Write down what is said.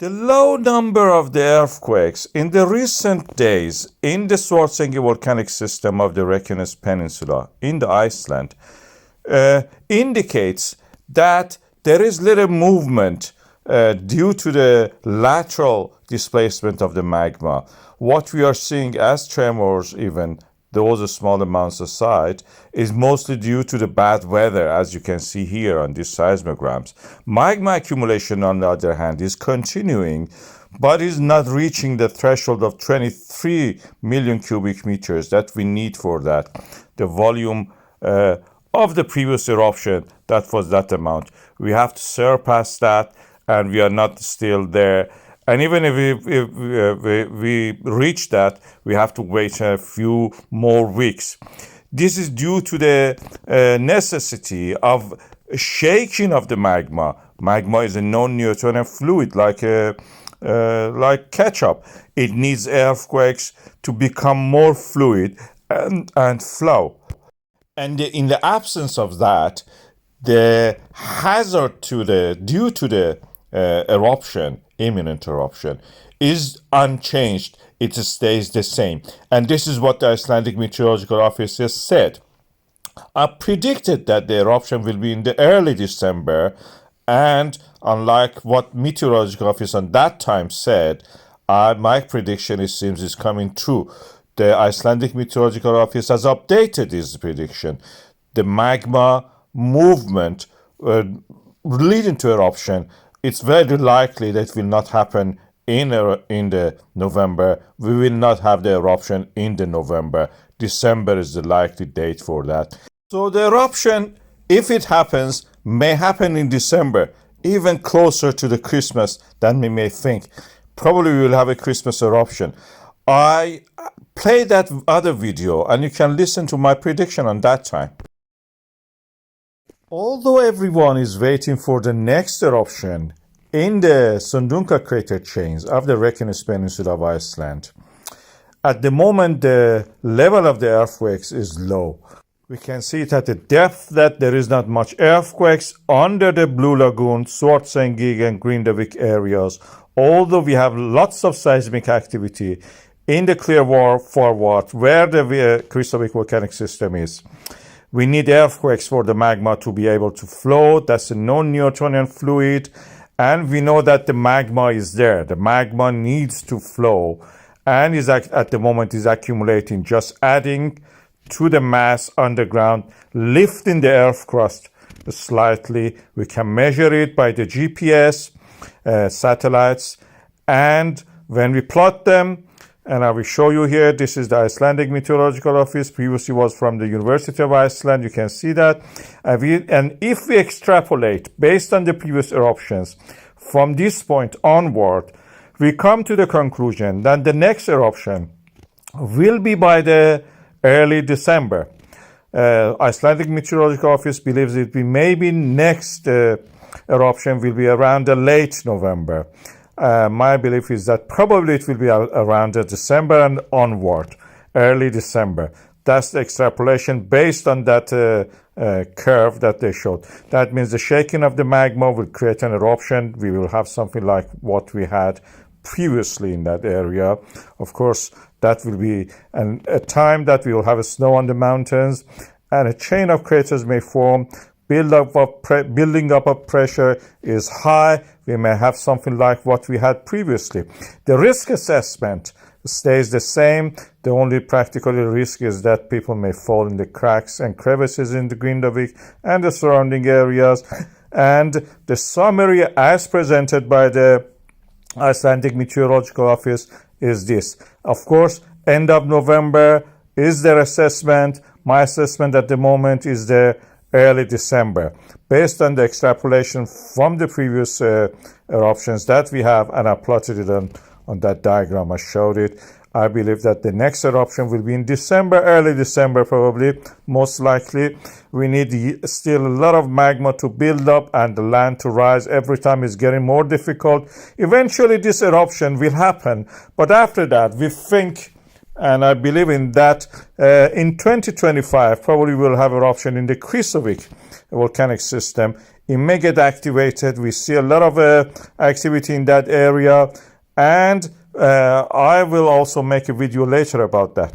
The low number of the earthquakes in the recent days in the Svartsengi volcanic system of the Reykjanes Peninsula in the Iceland indicates that there is little movement due to the lateral displacement of the magma. What we are seeing as tremors, even those small amounts aside, is mostly due to the bad weather, as you can see here on these seismograms. Magma accumulation, on the other hand, is continuing, but is not reaching the threshold of 23 million cubic meters that we need for that. The volume of the previous eruption, that was that amount. We have to surpass that, and we are not still there. And even if we reach that, we have to wait a few more weeks. This is due to the necessity of shaking of the magma. Magma is a non-Newtonian fluid, like ketchup. It needs earthquakes to become more fluid and flow. And in the absence of that, the hazard due to the eruption, imminent eruption, is unchanged. It stays the same. And this is what the Icelandic Meteorological Office has said. I predicted that the eruption will be in the early December, and unlike what Meteorological Office on that time said, my prediction, it seems, is coming true. The Icelandic Meteorological Office has updated this prediction. The magma movement leading to eruption, it's very likely that it will not happen in the November. We will not have the eruption in the November. December is the likely date for that. So the eruption, if it happens, may happen in December, even closer to the Christmas than we may think. Probably we will have a Christmas eruption. I played that other video, and you can listen to my prediction on that time. Although everyone is waiting for the next eruption in the Sundhnúka crater chains of the Reykjanes Peninsula of Iceland, at the moment the level of the earthquakes is low. We can see it at the depth that there is not much earthquakes under the Blue Lagoon, Svartsengi and Grindavik areas, although we have lots of seismic activity in the Clearwater forward where the Kristavik volcanic system is. We need earthquakes for the magma to be able to flow. That's a non-Newtonian fluid. And we know that the magma is there. The magma needs to flow. And at the moment is accumulating, just adding to the mass underground, lifting the earth crust slightly. We can measure it by the GPS satellites. And when we plot them, and I will show you here, this is the Icelandic Meteorological Office, previously was from the University of Iceland, you can see that. And if we extrapolate based on the previous eruptions, from this point onward, we come to the conclusion that the next eruption will be by the early December. Icelandic Meteorological Office believes it will maybe next eruption will be around the late November. My belief is that probably it will be around December and onward, early December. That's the extrapolation based on that curve that they showed. That means the shaking of the magma will create an eruption. We will have something like what we had previously in that area. Of course, that will be a time that we will have snow on the mountains, and a chain of craters may form. Building up of pressure is high. We may have something like what we had previously. The risk assessment stays the same. The only practical risk is that people may fall in the cracks and crevices in the Grindavik and the surrounding areas. And the summary as presented by the Icelandic Meteorological Office is this. Of course, end of November is their assessment. My assessment at the moment is the early December, based on the extrapolation from the previous eruptions that we have, and I plotted it on that diagram. I showed it. I believe that the next eruption will be in December, early December probably, most likely. We need still a lot of magma to build up and the land to rise. Every time it's getting more difficult. Eventually this eruption will happen, but after that we think, and I believe in that, in 2025, probably we'll have eruption in the Kristavik volcanic system. it may get activated. We see a lot of activity in that area, and I will also make a video later about that.